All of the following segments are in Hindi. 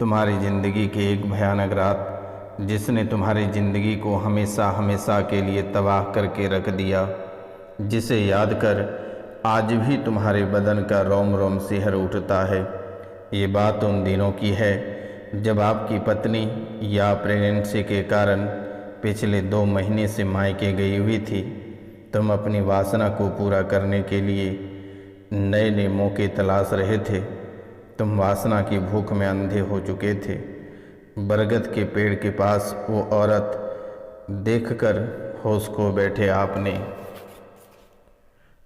तुम्हारी ज़िंदगी की एक भयानक रात जिसने तुम्हारी ज़िंदगी को हमेशा हमेशा के लिए तबाह करके रख दिया, जिसे याद कर आज भी तुम्हारे बदन का रोम रोम सिहर उठता है। ये बात उन दिनों की है जब आपकी पत्नी या प्रेगनेंसी के कारण पिछले 2 महीने से मायके गई हुई थी। तुम अपनी वासना को पूरा करने के लिए नए नए मौके तलाश रहे थे। तुम वासना की भूख में अंधे हो चुके थे। बरगद के पेड़ के पास वो औरत देखकर होश खो बैठे आपने।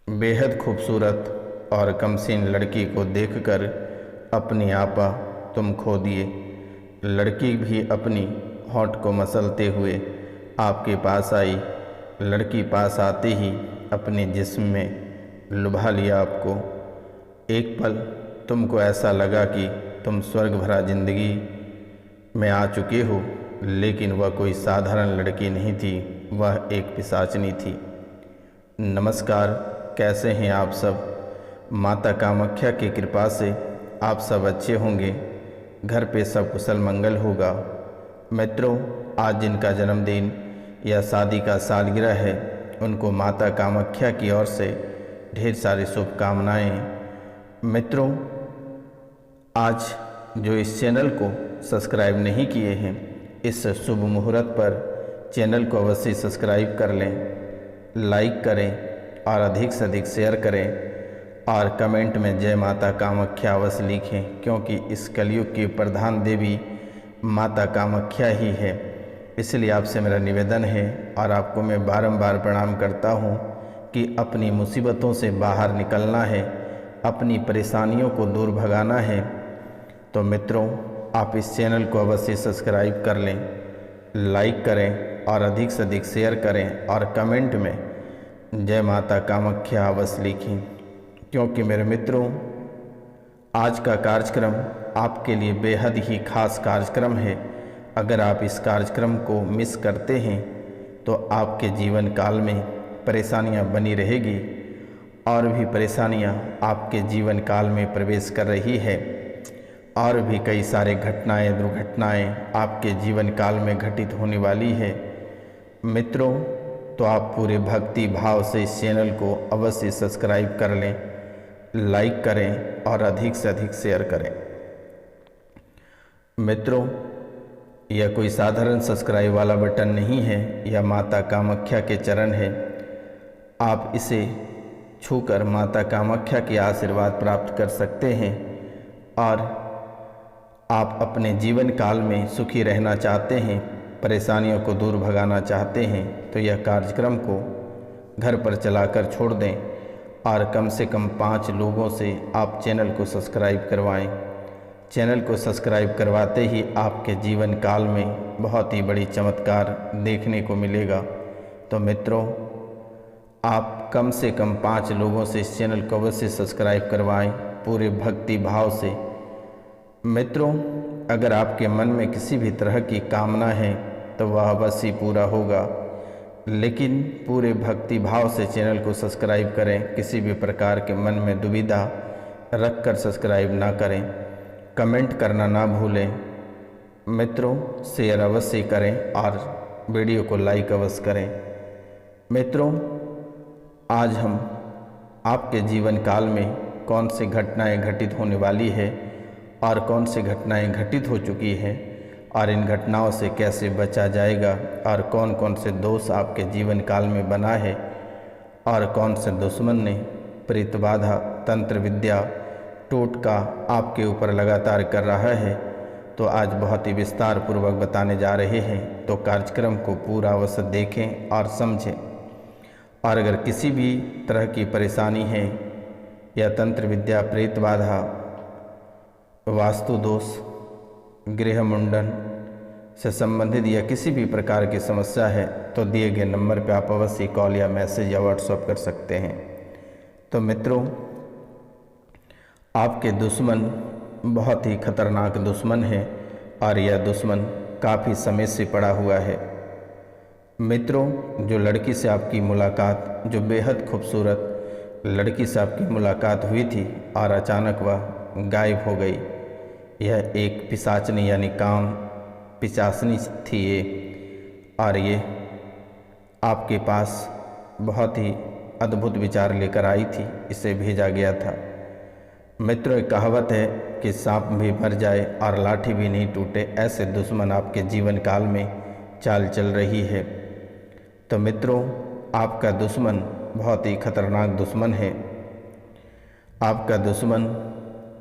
बेहद खूबसूरत और कमसीन लड़की को देखकर अपनी आपा तुम खो दिए। लड़की भी अपनी होंठ को मसलते हुए आपके पास आई। लड़की पास आते ही अपने जिस्म में लुभा लिया आपको। एक पल तुमको ऐसा लगा कि तुम स्वर्ग भरा जिंदगी में आ चुके हो, लेकिन वह कोई साधारण लड़की नहीं थी, वह एक पिशाचनी थी। नमस्कार, कैसे हैं आप सब? माता कामाख्या की कृपा से आप सब अच्छे होंगे, घर पे सब कुशल मंगल होगा। मित्रों, आज जिनका जन्मदिन या शादी का सालगिरह है, उनको माता कामाख्या की ओर से ढेर सारी शुभकामनाएं। मित्रों, आज जो इस चैनल को सब्सक्राइब नहीं किए हैं, इस शुभ मुहूर्त पर चैनल को अवश्य सब्सक्राइब कर लें, लाइक करें और अधिक से अधिक शेयर करें और कमेंट में जय माता कामाख्या अवश्य लिखें, क्योंकि इस कलयुग की प्रधान देवी माता कामाख्या ही है। इसलिए आपसे मेरा निवेदन है और आपको मैं बारंबार प्रणाम करता हूँ कि अपनी मुसीबतों से बाहर निकलना है, अपनी परेशानियों को दूर भगाना है। तो मित्रों, आप इस चैनल को अवश्य सब्सक्राइब कर लें, लाइक करें और अधिक से अधिक शेयर करें और कमेंट में जय माता कामाख्या अवश्य लिखें, क्योंकि मेरे मित्रों, आज का कार्यक्रम आपके लिए बेहद ही खास कार्यक्रम है। अगर आप इस कार्यक्रम को मिस करते हैं तो आपके जीवन काल में परेशानियां बनी रहेगी और भी परेशानियां आपके जीवन काल में प्रवेश कर रही है और भी कई सारे घटनाएं दुर्घटनाएं आपके जीवन काल में घटित होने वाली है। मित्रों, तो आप पूरे भक्ति भाव से इस चैनल को अवश्य सब्सक्राइब कर लें, लाइक करें और अधिक से अधिक शेयर करें। मित्रों, यह कोई साधारण सब्सक्राइब वाला बटन नहीं है, यह माता कामाख्या के चरण है। आप इसे छूकर माता कामाख्या के आशीर्वाद प्राप्त कर सकते हैं और आप अपने जीवन काल में सुखी रहना चाहते हैं, परेशानियों को दूर भगाना चाहते हैं, तो यह कार्यक्रम को घर पर चलाकर छोड़ दें और कम से कम 5 लोगों से आप चैनल को सब्सक्राइब करवाएं। चैनल को सब्सक्राइब करवाते ही आपके जीवन काल में बहुत ही बड़ी चमत्कार देखने को मिलेगा। तो मित्रों, आप कम से कम 5 लोगों से इस चैनल को अवश्य सब्सक्राइब करवाएं पूरे भक्ति भाव से। मित्रों, अगर आपके मन में किसी भी तरह की कामना है तो वह अवश्य पूरा होगा, लेकिन पूरे भक्ति भाव से चैनल को सब्सक्राइब करें। किसी भी प्रकार के मन में दुविधा रख कर सब्सक्राइब ना करें। कमेंट करना ना भूलें। मित्रों, शेयर अवश्य करें और वीडियो को लाइक अवश्य करें। मित्रों, आज हम आपके जीवन काल में कौन सी घटनाएं घटित होने वाली है और कौन सी घटनाएं घटित हो चुकी हैं और इन घटनाओं से कैसे बचा जाएगा और कौन कौन से दोष आपके जीवन काल में बना है और कौन से दुश्मन ने प्रेत बाधा तंत्र विद्या टोटका आपके ऊपर लगातार कर रहा है, तो आज बहुत ही विस्तार पूर्वक बताने जा रहे हैं। तो कार्यक्रम को पूरा अवश्य देखें और समझें। और अगर किसी भी तरह की परेशानी है या तंत्र विद्या प्रेत बाधा वास्तु दोष गृह मुंडन से संबंधित या किसी भी प्रकार की समस्या है, तो दिए गए नंबर पर आप अवश्य कॉल या मैसेज या व्हाट्सएप कर सकते हैं। तो मित्रों, आपके दुश्मन बहुत ही खतरनाक दुश्मन है और यह दुश्मन काफ़ी समय से पड़ा हुआ है। मित्रों, जो लड़की से आपकी मुलाकात, जो बेहद खूबसूरत लड़की से आपकी मुलाकात हुई थी और अचानक वह गायब हो गई, यह एक पिशाचनी यानी काम पिशाचनी थी ये, और ये आपके पास बहुत ही अद्भुत विचार लेकर आई थी, इसे भेजा गया था। मित्रों, एक कहावत है कि सांप भी मर जाए और लाठी भी नहीं टूटे, ऐसे दुश्मन आपके जीवन काल में चाल चल रही है। तो मित्रों, आपका दुश्मन बहुत ही खतरनाक दुश्मन है। आपका दुश्मन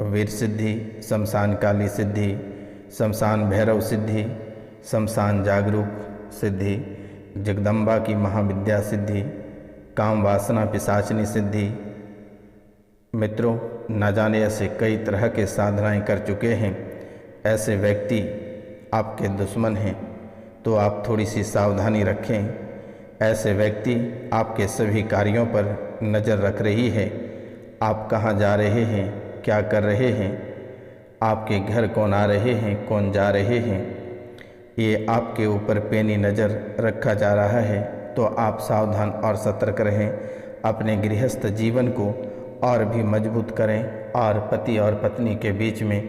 वीर सिद्धि, शमशान काली सिद्धि, शमशान भैरव सिद्धि, शमशान जागरूक सिद्धि, जगदम्बा की महाविद्या सिद्धि, काम वासना पिशाचनी सिद्धि। मित्रों, न जाने ऐसे कई तरह के साधनाएं कर चुके हैं। ऐसे व्यक्ति आपके दुश्मन हैं, तो आप थोड़ी सी सावधानी रखें। ऐसे व्यक्ति आपके सभी कार्यों पर नज़र रख रही है। आप कहाँ जा रहे हैं, क्या कर रहे हैं, आपके घर कौन आ रहे हैं, कौन जा रहे हैं, ये आपके ऊपर पैनी नज़र रखा जा रहा है। तो आप सावधान और सतर्क रहें। अपने गृहस्थ जीवन को और भी मजबूत करें और पति और पत्नी के बीच में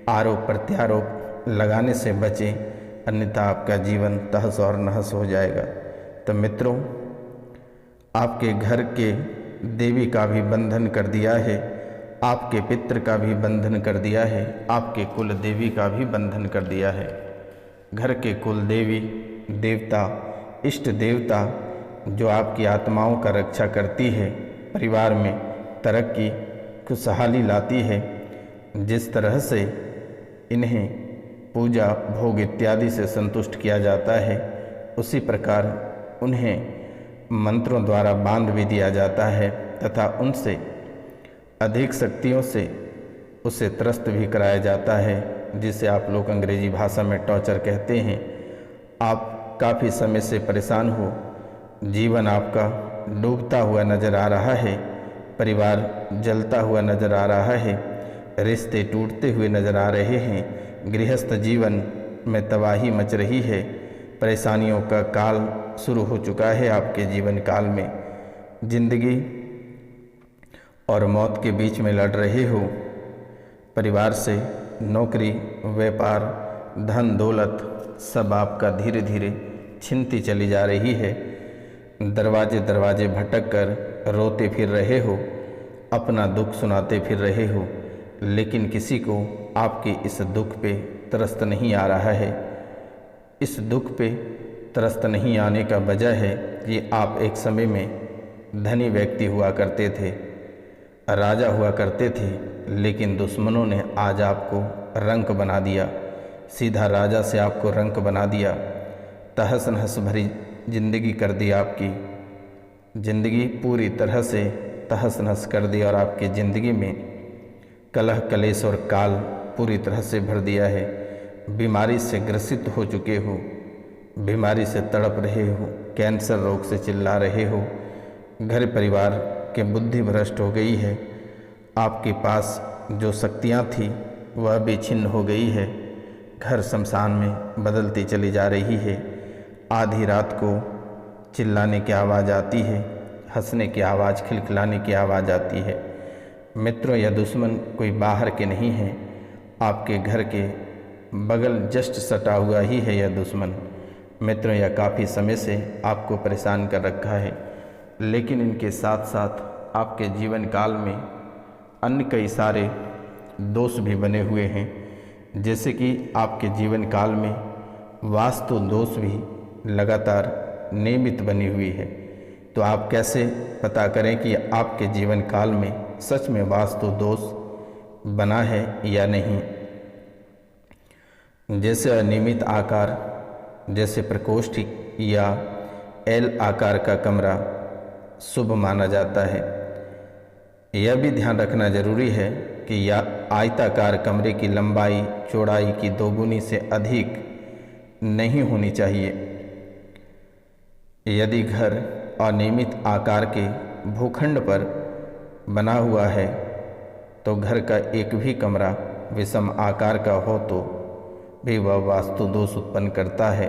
आरोप प्रत्यारोप लगाने से बचें, अन्यथा आपका जीवन तहस और नहस हो जाएगा। तो मित्रों, आपके घर के देवी का भी बंधन कर दिया है, आपके पितृ का भी बंधन कर दिया है, आपके कुल देवी का भी बंधन कर दिया है। घर के कुल देवी देवता, इष्ट देवता जो आपकी आत्माओं का रक्षा करती है, परिवार में तरक्की खुशहाली लाती है, जिस तरह से इन्हें पूजा भोग इत्यादि से संतुष्ट किया जाता है, उसी प्रकार उन्हें मंत्रों द्वारा बांध भी दिया जाता है तथा उनसे अधिक शक्तियों से उसे त्रस्त भी कराया जाता है, जिसे आप लोग अंग्रेजी भाषा में टॉर्चर कहते हैं। आप काफ़ी समय से परेशान हो, जीवन आपका डूबता हुआ नज़र आ रहा है, परिवार जलता हुआ नज़र आ रहा है, रिश्ते टूटते हुए नज़र आ रहे हैं, गृहस्थ जीवन में तबाही मच रही है, परेशानियों का काल शुरू हो चुका है आपके जीवन काल में। जिंदगी और मौत के बीच में लड़ रहे हो, परिवार से नौकरी, व्यापार, धन दौलत सब आपका धीरे धीरे छिनती चली जा रही है। दरवाजे दरवाजे भटक कर रोते फिर रहे हो, अपना दुख सुनाते फिर रहे हो, लेकिन किसी को आपके इस दुख पे तरस नहीं आ रहा है। इस दुख पे तरस नहीं आने का वजह है कि आप एक समय में धनी व्यक्ति हुआ करते थे, राजा हुआ करते थे, लेकिन दुश्मनों ने आज आपको रंक बना दिया, सीधा राजा से आपको रंक बना दिया। तहस नहस भरी जिंदगी कर दी, आपकी जिंदगी पूरी तरह से तहस नहस कर दी और आपकी ज़िंदगी में कलह कलेश और काल पूरी तरह से भर दिया है। बीमारी से ग्रसित हो चुके हो, बीमारी से तड़प रहे हो, कैंसर रोग से चिल्ला रहे हो, घर परिवार के बुद्धि भ्रष्ट हो गई है, आपके पास जो शक्तियाँ थी वह भी छिन्न हो गई है, घर शमशान में बदलती चली जा रही है। आधी रात को चिल्लाने की आवाज़ आती है, हंसने की आवाज़, खिलखिलाने की आवाज़ आती है। मित्रों, यह दुश्मन कोई बाहर के नहीं है, आपके घर के बगल जस्ट सटा हुआ ही है यह दुश्मन। मित्रों, यह काफ़ी समय से आपको परेशान कर रखा है, लेकिन इनके साथ साथ आपके जीवन काल में अन्य कई सारे दोष भी बने हुए हैं, जैसे कि आपके जीवन काल में वास्तु दोष भी लगातार नियमित बनी हुई है। तो आप कैसे पता करें कि आपके जीवन काल में सच में वास्तु दोष बना है या नहीं। जैसे अनियमित आकार, जैसे प्रकोष्ठ या एल आकार का कमरा शुभ माना जाता है। यह भी ध्यान रखना जरूरी है कि या आयताकार कमरे की लंबाई चौड़ाई की दोगुनी से अधिक नहीं होनी चाहिए। यदि घर अनियमित आकार के भूखंड पर बना हुआ है तो घर का एक भी कमरा विषम आकार का हो तो भी वह वास्तु दोष उत्पन्न करता है।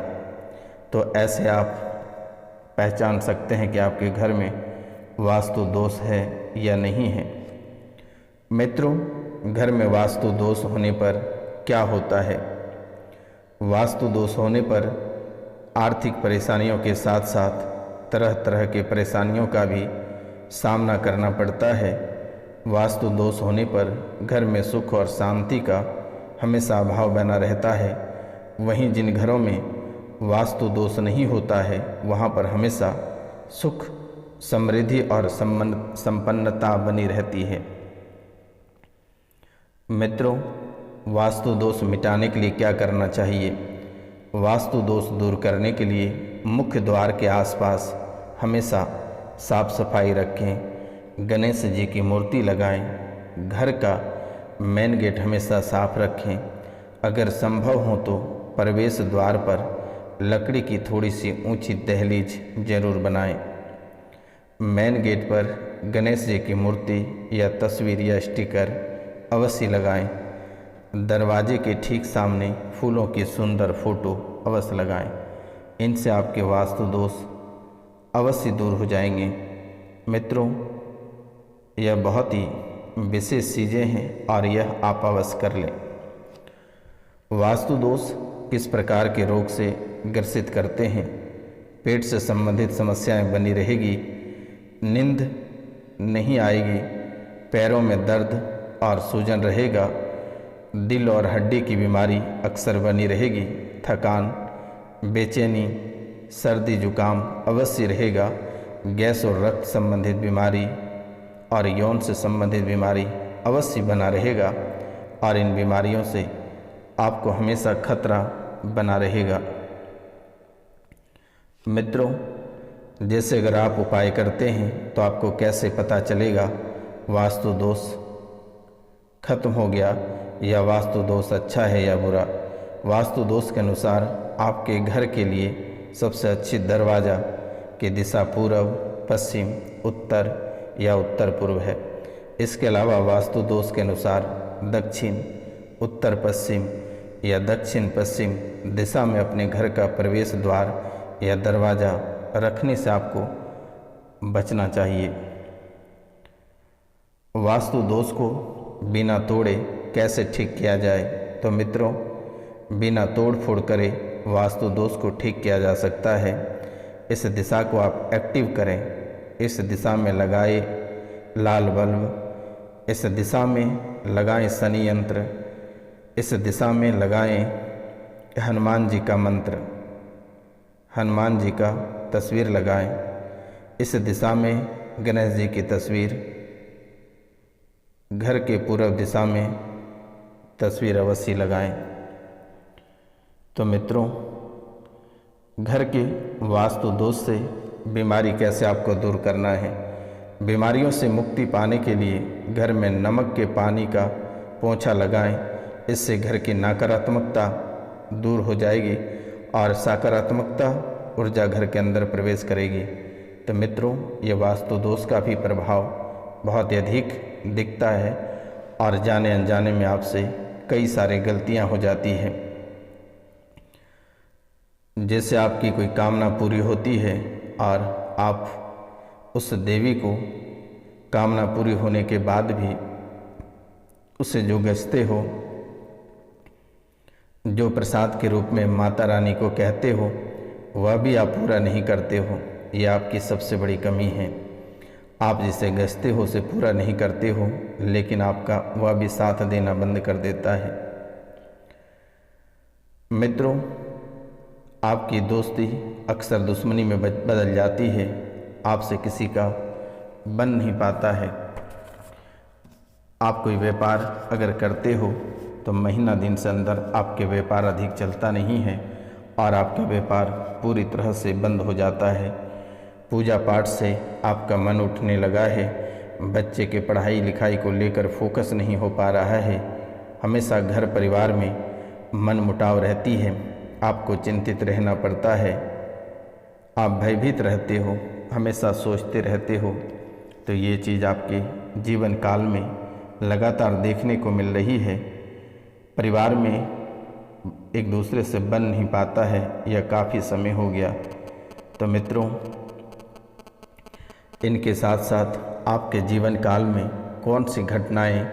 तो ऐसे आप पहचान सकते हैं कि आपके घर में वास्तु दोष है या नहीं है। मित्रों, घर में वास्तु दोष होने पर क्या होता है। वास्तु दोष होने पर आर्थिक परेशानियों के साथ साथ तरह तरह के परेशानियों का भी सामना करना पड़ता है। वास्तु दोष होने पर घर में सुख और शांति का हमेशा अभाव बना रहता है। वहीं जिन घरों में वास्तु दोष नहीं होता है वहाँ पर हमेशा सुख, समृद्धि और संपन्नता बनी रहती है। मित्रों, वास्तु दोष मिटाने के लिए क्या करना चाहिए? वास्तु दोष दूर करने के लिए मुख्य द्वार के आसपास हमेशा साफ सफाई रखें, गणेश जी की मूर्ति लगाएं, घर का मेन गेट हमेशा साफ रखें। अगर संभव हो तो प्रवेश द्वार पर लकड़ी की थोड़ी सी ऊंची दहलीज जरूर बनाएं। मेन गेट पर गणेश जी की मूर्ति या तस्वीर या स्टिकर अवश्य लगाएं। दरवाजे के ठीक सामने फूलों की सुंदर फोटो अवश्य लगाएं। इनसे आपके वास्तु दोष अवश्य दूर हो जाएंगे। मित्रों, यह बहुत ही विशेष चीज़ें हैं और यह आप अवश्य कर लें। वास्तु दोष किस प्रकार के रोग से ग्रसित करते हैं? पेट से संबंधित समस्याएं बनी रहेगी, नींद नहीं आएगी, पैरों में दर्द और सूजन रहेगा, दिल और हड्डी की बीमारी अक्सर बनी रहेगी, थकान, बेचैनी, सर्दी जुकाम अवश्य रहेगा, गैस और रक्त संबंधित बीमारी और यौन से संबंधित बीमारी अवश्य बना रहेगा और इन बीमारियों से आपको हमेशा खतरा बना रहेगा। मित्रों, जैसे अगर आप उपाय करते हैं तो आपको कैसे पता चलेगा वास्तु दोष खत्म हो गया या वास्तु दोष अच्छा है या बुरा? वास्तु दोष के अनुसार आपके घर के लिए सबसे अच्छी दरवाज़ा की दिशा पूर्व, पश्चिम, उत्तर या उत्तर पूर्व है। इसके अलावा वास्तु दोष के अनुसार दक्षिण, उत्तर पश्चिम या दक्षिण पश्चिम दिशा में अपने घर का प्रवेश द्वार या दरवाज़ा रखने से आपको बचना चाहिए। वास्तु दोष को बिना तोड़े कैसे ठीक किया जाए? तो मित्रों, बिना तोड़ फोड़ करे वास्तु दोष को ठीक किया जा सकता है। इस दिशा को आप एक्टिव करें। इस दिशा में लगाए लाल बल्ब, इस दिशा में लगाएं शनि यंत्र, इस दिशा में लगाएं हनुमान जी का मंत्र, हनुमान जी का तस्वीर लगाएं। इस दिशा में गणेश जी की तस्वीर, घर के पूर्व दिशा में तस्वीर अवश्य लगाएं। तो मित्रों, घर के वास्तु दोष से बीमारी कैसे आपको दूर करना है? बीमारियों से मुक्ति पाने के लिए घर में नमक के पानी का पोंछा लगाएं। इससे घर की नकारात्मकता दूर हो जाएगी और सकारात्मकता ऊर्जा घर के अंदर प्रवेश करेगी। तो मित्रों, ये वास्तु दोष का भी प्रभाव बहुत अधिक दिखता है और जाने अनजाने में आपसे कई सारी गलतियां हो जाती हैं। जैसे आपकी कोई कामना पूरी होती है और आप उस देवी को कामना पूरी होने के बाद भी उसे जो गजते हो, जो प्रसाद के रूप में माता रानी को कहते हो, वह भी आप पूरा नहीं करते हो। यह आपकी सबसे बड़ी कमी है। आप जिसे गजते हो उसे पूरा नहीं करते हो, लेकिन आपका वह भी साथ देना बंद कर देता है। मित्रों, आपकी दोस्ती अक्सर दुश्मनी में बदल जाती है। आपसे किसी का बन नहीं पाता है। आप कोई व्यापार अगर करते हो तो महीना दिन से अंदर आपके व्यापार अधिक चलता नहीं है और आपका व्यापार पूरी तरह से बंद हो जाता है। पूजा पाठ से आपका मन उठने लगा है। बच्चे के पढ़ाई लिखाई को लेकर फोकस नहीं हो पा रहा है। हमेशा घर परिवार में मन मुटाव रहती है। आपको चिंतित रहना पड़ता है। आप भयभीत रहते हो, हमेशा सोचते रहते हो। तो ये चीज़ आपके जीवन काल में लगातार देखने को मिल रही है। परिवार में एक दूसरे से बन नहीं पाता है, यह काफ़ी समय हो गया। तो मित्रों, इनके साथ साथ आपके जीवन काल में कौन सी घटनाएं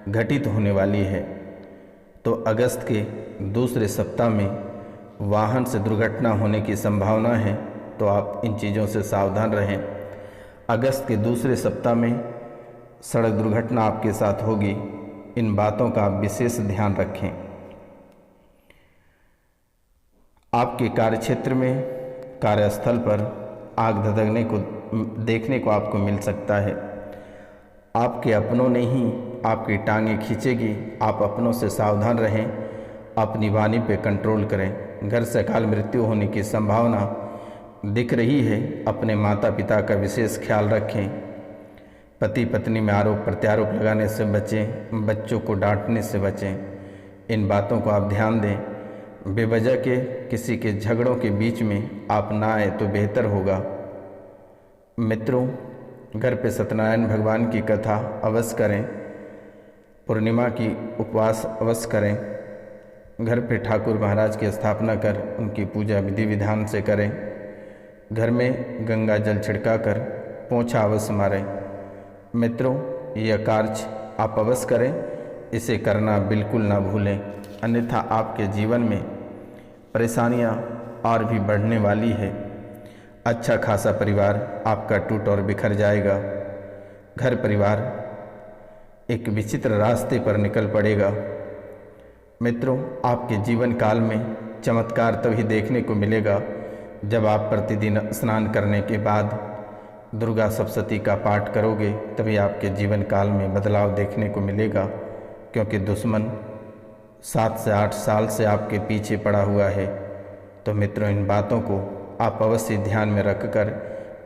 घटित होने वाली है, तो अगस्त के दूसरे सप्ताह में वाहन से दुर्घटना होने की संभावना है, तो आप इन चीज़ों से सावधान रहें। अगस्त के दूसरे सप्ताह में सड़क दुर्घटना आपके साथ होगी, इन बातों का आप विशेष ध्यान रखें। आपके कार्यक्षेत्र में, कार्यस्थल पर आग धधकने को देखने को आपको मिल सकता है। आपके अपनों ने ही आपकी टांगें खींचेगी। आप अपनों से सावधान रहें, अपनी वाणी पे कंट्रोल करें। घर से अकाल मृत्यु होने की संभावना दिख रही है। अपने माता पिता का विशेष ख्याल रखें। पति पत्नी में आरोप प्रत्यारोप लगाने से बचें, बच्चों को डांटने से बचें। इन बातों को आप ध्यान दें। बेवजह के किसी के झगड़ों के बीच में आप ना आए तो बेहतर होगा। मित्रों, घर पे सत्यनारायण भगवान की कथा अवश्य करें। पूर्णिमा की उपवास अवश्य करें। घर पे ठाकुर महाराज की स्थापना कर उनकी पूजा विधि विधान से करें। घर में गंगा जल छिड़का कर पोंछा अवश्य मारें। मित्रों, यह कार्य आप अवश्य करें। इसे करना बिल्कुल ना भूलें, अन्यथा आपके जीवन में परेशानियां और भी बढ़ने वाली है। अच्छा खासा परिवार आपका टूट और बिखर जाएगा। घर परिवार एक विचित्र रास्ते पर निकल पड़ेगा। मित्रों, आपके जीवन काल में चमत्कार तभी देखने को मिलेगा जब आप प्रतिदिन स्नान करने के बाद दुर्गा सप्तशती का पाठ करोगे, तभी आपके जीवन काल में बदलाव देखने को मिलेगा। क्योंकि दुश्मन 7 से 8 साल से आपके पीछे पड़ा हुआ है। तो मित्रों, इन बातों को आप अवश्य ध्यान में रखकर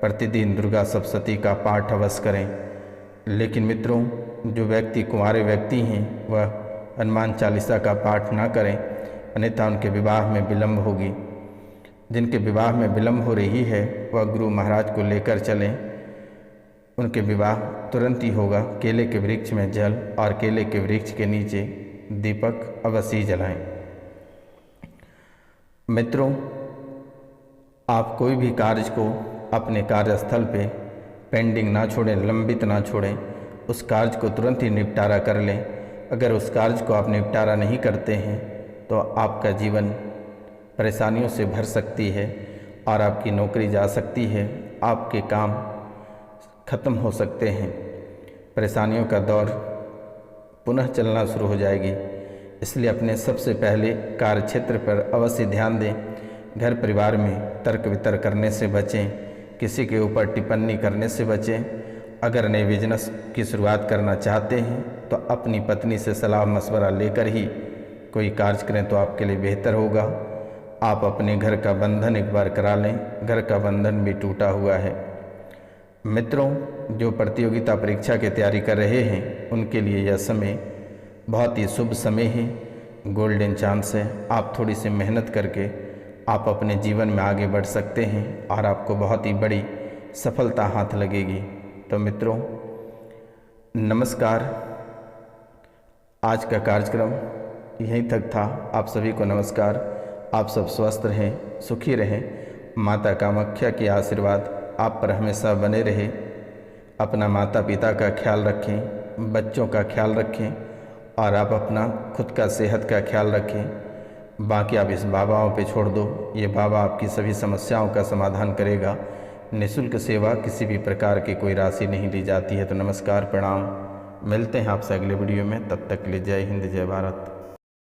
प्रतिदिन दुर्गा सप्तशती का पाठ अवश्य करें। लेकिन मित्रों, जो व्यक्ति कुंवारे व्यक्ति हैं वह हनुमान चालीसा का पाठ ना करें, अन्यथा उनके विवाह में विलंब होगी। जिनके विवाह में विलंब हो रही है वह गुरु महाराज को लेकर चलें, उनके विवाह तुरंत ही होगा। केले के वृक्ष में जल और केले के वृक्ष के नीचे दीपक अवश्य जलाएं। मित्रों, आप कोई भी कार्य को अपने कार्यस्थल पे पेंडिंग ना छोड़ें, लंबित ना छोड़ें। उस कार्य को तुरंत ही निपटारा कर लें। अगर उस कार्य को आप निपटारा नहीं करते हैं तो आपका जीवन परेशानियों से भर सकती है और आपकी नौकरी जा सकती है, आपके काम खत्म हो सकते हैं, परेशानियों का दौर पुनः चलना शुरू हो जाएगी। इसलिए अपने सबसे पहले कार्यक्षेत्र पर अवश्य ध्यान दें। घर परिवार में तर्क वितर्क करने से बचें, किसी के ऊपर टिप्पणी करने से बचें। अगर नए बिजनेस की शुरुआत करना चाहते हैं तो अपनी पत्नी से सलाह मशवरा लेकर ही कोई कार्य करें तो आपके लिए बेहतर होगा। आप अपने घर का बंधन एक बार करा लें, घर का बंधन भी टूटा हुआ है। मित्रों, जो प्रतियोगिता परीक्षा की तैयारी कर रहे हैं उनके लिए यह समय बहुत ही शुभ समय है, गोल्डन चांस है। आप थोड़ी सी मेहनत करके आप अपने जीवन में आगे बढ़ सकते हैं और आपको बहुत ही बड़ी सफलता हाथ लगेगी। तो मित्रों, नमस्कार। आज का कार्यक्रम यहीं तक था। आप सभी को नमस्कार। आप सब स्वस्थ रहें, सुखी रहें। माता कामाख्या की आशीर्वाद आप पर हमेशा बने रहे। अपना माता पिता का ख्याल रखें, बच्चों का ख्याल रखें और आप अपना खुद का सेहत का ख्याल रखें। बाकी आप इस बाबाओं पे छोड़ दो, ये बाबा आपकी सभी समस्याओं का समाधान करेगा। निःशुल्क सेवा किसी भी प्रकार की कोई राशि नहीं ली जाती है। तो नमस्कार, प्रणाम। मिलते हैं आपसे अगले वीडियो में। तब तक के लिए जय हिंद, जय भारत।